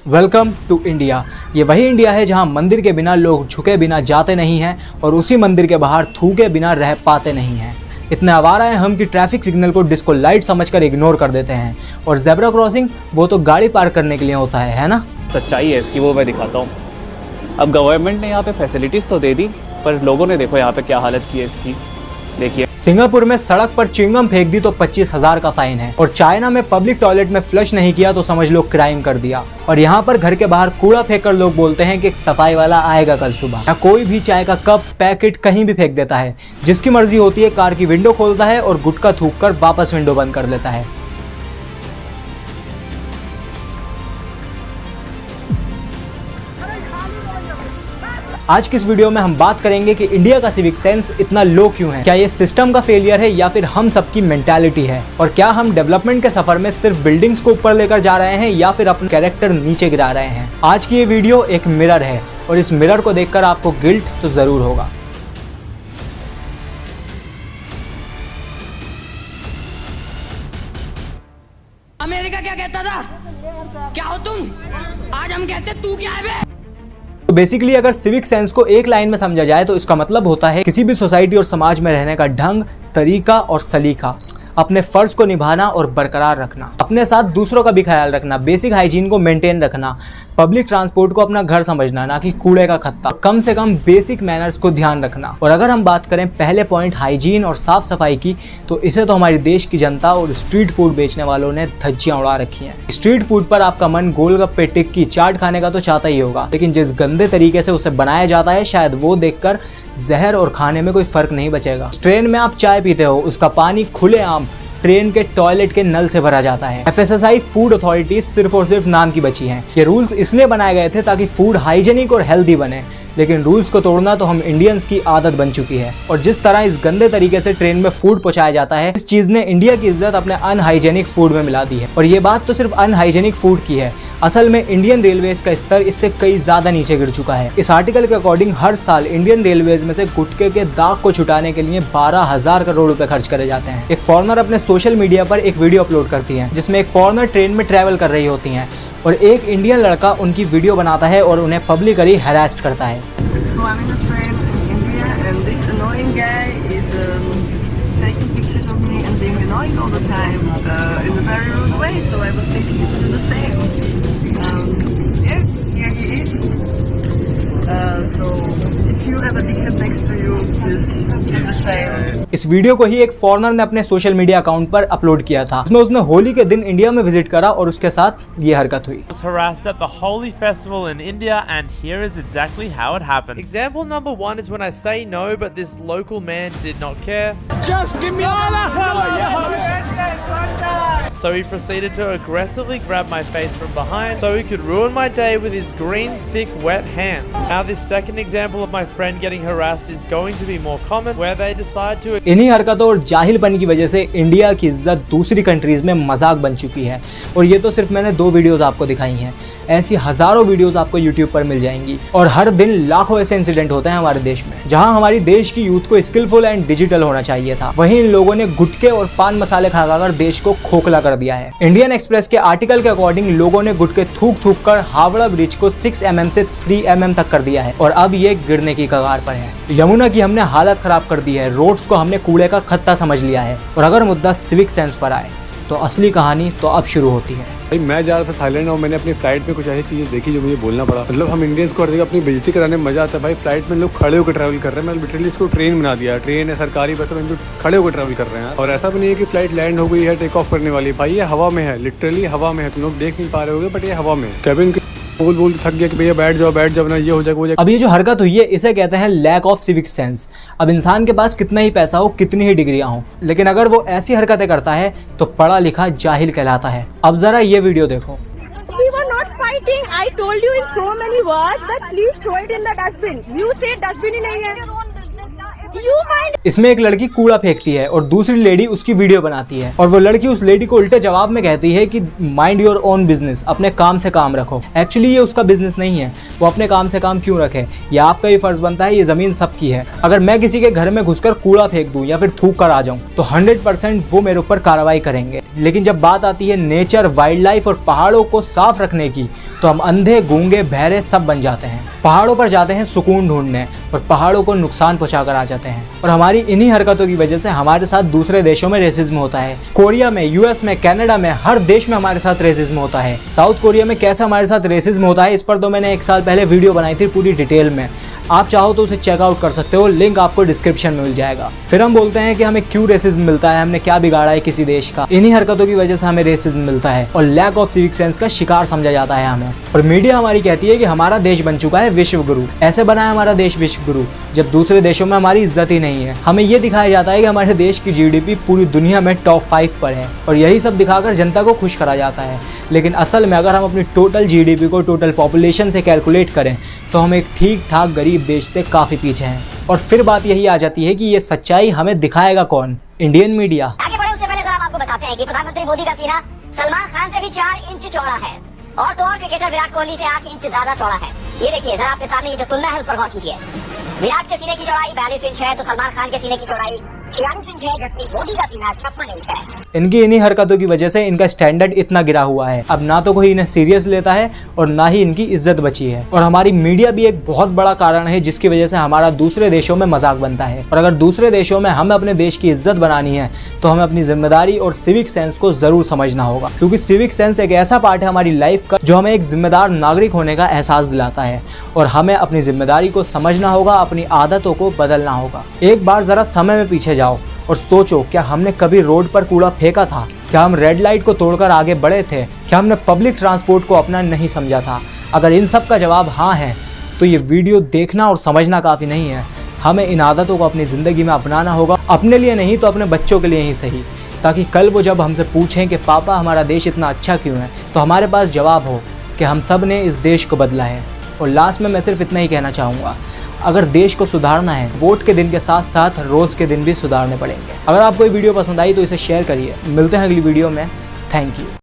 Welcome to India. ये वही India है जहां मंदिर के बिना लोग झुके बिना जाते नहीं हैं और उसी मंदिर के बाहर थूके बिना रह पाते नहीं हैं। इतने आवारा हैं हम कि ट्रैफिक सिग्नल को डिस्को लाइट समझकर इग्नोर कर देते हैं और ज़ेब्रा क्रॉसिंग वो तो गाड़ी पार्क करने के लिए होता है ना। सच्चाई है इसकी, वो मैं दिखाता हूँ। अब गवर्नमेंट ने यहाँ पे फैसिलिटीज़ तो दे दी, पर लोगों ने देखो यहाँ पे क्या हालत की है इसकी। देखिए, सिंगापुर में सड़क पर च्युइंगम फेंक दी तो 25,000 का फाइन है और चाइना में पब्लिक टॉयलेट में फ्लश नहीं किया तो समझ लो क्राइम कर दिया। और यहाँ पर घर के बाहर कूड़ा फेंककर लोग बोलते हैं कि एक सफाई वाला आएगा कल सुबह। या कोई भी चाय का कप पैकेट कहीं भी फेंक देता है, जिसकी मर्जी होती है कार की विंडो खोलता है और गुटखा थूक कर वापस विंडो बंद कर लेता है। आज की इस वीडियो में हम बात करेंगे कि इंडिया का सिविक सेंस इतना लो क्यों है। क्या ये सिस्टम का फेलियर है या फिर हम सबकी मेंटालिटी है? और क्या हम डेवलपमेंट के सफर में सिर्फ बिल्डिंग्स को ऊपर लेकर जा रहे हैं या फिर अपना कैरेक्टर नीचे गिरा रहे हैं? आज की ये वीडियो एक मिरर है और इस मिरर को देखकर आपको गिल्ट तो जरूर होगा। अमेरिका क्या कहता था? क्या हो तुम? आज हम कहते तू क्या है बे? तो बेसिकली अगर सिविक सेंस को एक लाइन में समझा जाए तो इसका मतलब होता है किसी भी सोसाइटी और समाज में रहने का ढंग, तरीका और सलीका, अपने फर्ज को निभाना और बरकरार रखना, अपने साथ दूसरों का भी ख्याल रखना, बेसिक हाइजीन को मेंटेन रखना, पब्लिक ट्रांसपोर्ट को अपना घर समझना ना कि कूड़े का खत्ता, कम से कम बेसिक मैनर्स को ध्यान रखना। और अगर हम बात करें पहले पॉइंट हाइजीन और साफ सफाई की, तो इसे तो हमारी देश की जनता और स्ट्रीट फूड बेचने वालों ने धज्जियां उड़ा रखी हैं। स्ट्रीट फूड पर आपका मन गोलगप्पे, टिक्की, चाट खाने का तो चाहता ही होगा, लेकिन जिस गंदे तरीके से उसे बनाया जाता है शायद वो देखकर जहर और खाने में कोई फर्क नहीं बचेगा। ट्रेन में आप चाय पीते हो, उसका पानी खुलेआम ट्रेन के टॉयलेट के नल से भरा जाता है। FSSAI फूड अथॉरिटी सिर्फ और सिर्फ नाम की बची हैं। ये रूल्स इसलिए बनाए गए थे ताकि फूड हाइजेनिक और हेल्दी बने, लेकिन रूल्स को तोड़ना तो हम इंडियंस की आदत बन चुकी है। और जिस तरह इस गंदे तरीके से ट्रेन में फूड पहुंचाया जाता है, इस चीज ने इंडिया की इज्जत अपने अनहाइजेनिक फूड में मिला दी है। और ये बात तो सिर्फ अनहाइजेनिक फूड की है, असल में इंडियन रेलवेज का स्तर इससे कई ज्यादा नीचे गिर चुका है। इस आर्टिकल के अकॉर्डिंग हर साल इंडियन रेलवेज में से गुटखे के दाग को छुटाने के लिए 12,000 करोड़ रुपए खर्च करे जाते हैं। एक फॉरेनर अपने सोशल मीडिया पर एक वीडियो अपलोड करती है जिसमें एक फॉरेनर ट्रेन में ट्रैवल कर रही होती हैं और एक इंडियन लड़का उनकी वीडियो बनाता है और उन्हें पब्लिकली हैरेस्ट करता है। So I'm in a train in India and this annoying guy is taking pictures of me and being annoying all the time in a very rude way, so I was thinking to do the same. Yes, here he is. So if you have a dickhead next to you, just do the same. इस video को ही एक foreigner ने अपने social media account पर upload किया था, जिसमें उसने होली के दिन इंडिया में विजिट करा और उसके साथ ये हरकत हुई। Was harassed at the Holi festival in India, and here is exactly how it happened. Example number 1 is when I say no, but this local man did not care. Just give me So he proceeded to aggressively grab my face from behind so he could ruin my day with his green, thick, wet hands. Now this second example of my friend getting harassed is going to be more common, where they decide to इन्हीं हरकतों और जाहिलपन की वजह से India की इज्जत दूसरी countries में मजाक बन चुकी है। और ये तो सिर्फ मैंने 2 वीडियोस आपको दिखाई हैं, ऐसी हजारों वीडियोस आपको यूट्यूब पर मिल जाएंगी। और हर दिन लाखों ऐसे इंसिडेंट होते हैं हमारे देश में जहां हमारी देश की यूथ को स्किलफुल एंड डिजिटल होना चाहिए था, वहीं इन लोगों ने गुटखे और पान मसाले खाकर देश को खोखला कर दिया है। इंडियन एक्सप्रेस के आर्टिकल के अकॉर्डिंग लोगों ने गुटखे थूक थूक कर हावड़ा ब्रिज को 6 mm से 3 mm तक कर दिया है और अब ये गिरने की कगार पर है। यमुना की हमने हालत खराब कर दी है, रोड्स को हमने कूड़े का खत्ता समझ लिया है। और अगर मुद्दा सिविक सेंस पर आए तो असली कहानी तो अब शुरू होती है। भाई मैं जा रहा था थाईलैंड और मैंने अपनी फ्लाइट में कुछ ऐसी चीज़ें देखी जो मुझे बोलना पड़ा। मतलब हम इंडियंस को हर जगह अपनी बेइज्जती कराने में मजा आता है। भाई फ्लाइट में लोग खड़े होकर ट्रैवल कर रहे हैं। मैं लिटरली इसको ट्रेन बना दिया। ट्रेन है, सरकारी बस में जो खड़े होकर ट्रैवल कर रहे हैं। और ऐसा भी नहीं है कि फ्लाइट लैंड हो गई है, टेक ऑफ करने वाली है। भाई ये हवा में है, लिटरली हवा में है। तुम लोग देख नहीं पा रहे होगे बट ये हवा में। कैबिन बोल थक गया कि भैया बैठ जाओ ना, ये हो जाएगा वो जाएगा। अब ये जो हरकत हुई है इसे कहते हैं लैक ऑफ सिविक सेंस। अब इंसान के पास कितना ही पैसा हो, कितनी ही डिग्रियां हो, लेकिन अगर वो ऐसी हरकतें करता है तो पढ़ा लिखा जाहिल कहलाता है। अब जरा ये वीडियो देखो। We were not fighting. I told you in so many words that please throw it in the dustbin. You say dustbin ही नहीं है. You mind? इसमें एक लड़की कूड़ा फेंकती है और दूसरी लेडी उसकी वीडियो बनाती है और वो लड़की उस लेडी को उल्टे जवाब में कहती है कि माइंड योर ओन बिजनेस, अपने काम से काम रखो। एक्चुअली ये उसका बिजनेस नहीं है, वो अपने काम से काम क्यों रखे, ये आपका ही फर्ज बनता है। ये जमीन सबकी है। अगर मैं किसी के घर में घुसकर कूड़ा फेंक दूं या फिर थूक कर आ जाऊं तो 100% वो मेरे ऊपर कार्रवाई करेंगे। लेकिन जब बात आती है नेचर, वाइल्ड लाइफ और पहाड़ों को साफ रखने की, तो हम अंधे, गूंगे, बहरे सब बन जाते हैं। पहाड़ों पर जाते हैं सुकून ढूंढने और पहाड़ों को नुकसान पहुंचा कर आ जाते हैं। और हमारी इन्हीं हरकतों की वजह से हमारे साथ दूसरे देशों में रेसिज्म होता है। कोरिया में, यूएस में, कनाडा में, हर देश में हमारे साथ रेसिज्म होता है। साउथ कोरिया में कैसे हमारे साथ रेसिज्म होता है, इस पर तो मैंने 1 साल पहले वीडियो बनाई थी पूरी डिटेल में। आप चाहो तो उसे चेकआउट कर सकते हो, लिंक आपको डिस्क्रिप्शन में मिल जाएगा। फिर हम बोलते हैं कि हमें क्यों रेसिज्म मिलता है, हमने क्या बिगाड़ा है किसी देश का। इन्हीं हरकतों की वजह से हमें रेसिज्म मिलता है और लैक ऑफ सिविक सेंस का शिकार समझा जाता है हमें। और मीडिया हमारी कहती है कि हमारा देश बन चुका है विश्व गुरु। ऐसे बना है हमारा देश विश्व गुरु, जब दूसरे देशों में हमारी इज्जत ही नहीं है। हमें ये दिखाया जाता है कि हमारे देश की जीडीपी पूरी दुनिया में टॉप 5 पर है और यही सब दिखाकर जनता को खुश करा जाता है। लेकिन असल में अगर हम अपनी टोटल जीडीपी को टोटल पॉपुलेशन से कैलकुलेट करें तो हम एक ठीक ठाक गरीब देश से काफ़ी पीछे हैं। और फिर बात यही आ जाती है कि ये सच्चाई हमें दिखाएगा कौन? Indian media. आगे बढ़े उससे पहले हम आपको बताते हैं कि प्रधानमंत्री मोदी का सीना सलमान खान से भी 4 इंच चौड़ा है और तो और क्रिकेटर विराट कोहली से 8 इंच ज्यादा चौड़ा है। ये देखिए जरा आपके सामने ये जो तुलना है उस पर गौर कीजिए। विराट के सीने की चौड़ाई 42 इंच है तो सलमान खान के सीने की चौड़ाई 46 इंच है, जबकि मोदी का सीना 56 इंच है। इनकी इन्हीं हरकतों की वजह से इनका स्टैंडर्ड इतना गिरा हुआ है। अब ना तो कोई इन्हें सीरियस लेता है और ना ही इनकी इज्जत बची है। और हमारी मीडिया भी एक बहुत बड़ा कारण है जिसकी वजह से हमारा दूसरे देशों में मजाक बनता है। और अगर दूसरे देशों में हमें अपने देश की इज्जत बनानी है तो हमें अपनी जिम्मेदारी और सिविक सेंस को जरूर समझना होगा, क्योंकि सिविक सेंस एक ऐसा पार्ट है हमारी लाइफ का जो हमें एक जिम्मेदार नागरिक होने का एहसास दिलाता है। और हमें अपनी जिम्मेदारी को समझना होगा, अपनी आदतों को बदलना होगा। एक बार जरा समय में पीछे जाओ और सोचो, क्या हमने कभी रोड पर कूड़ा फेंका था? क्या हम रेड लाइट को तोड़कर आगे बढ़े थे? क्या हमने पब्लिक ट्रांसपोर्ट को अपना नहीं समझा था? अगर इन सब का जवाब हाँ है तो ये वीडियो देखना और समझना काफ़ी नहीं है। हमें इन आदतों को अपनी ज़िंदगी में अपनाना होगा, अपने लिए नहीं तो अपने बच्चों के लिए ही सही, ताकि कल वो जब हमसे पूछें कि पापा हमारा देश इतना अच्छा क्यों है, तो हमारे पास जवाब हो कि हम सब ने इस देश को बदला है। और लास्ट में मैं सिर्फ इतना ही कहना चाहूँगा, अगर देश को सुधारना है, वोट के दिन के साथ साथ रोज़ के दिन भी सुधारने पड़ेंगे। अगर आपको ये वीडियो पसंद आई तो इसे शेयर करिए। मिलते हैं अगली वीडियो में। Thank you.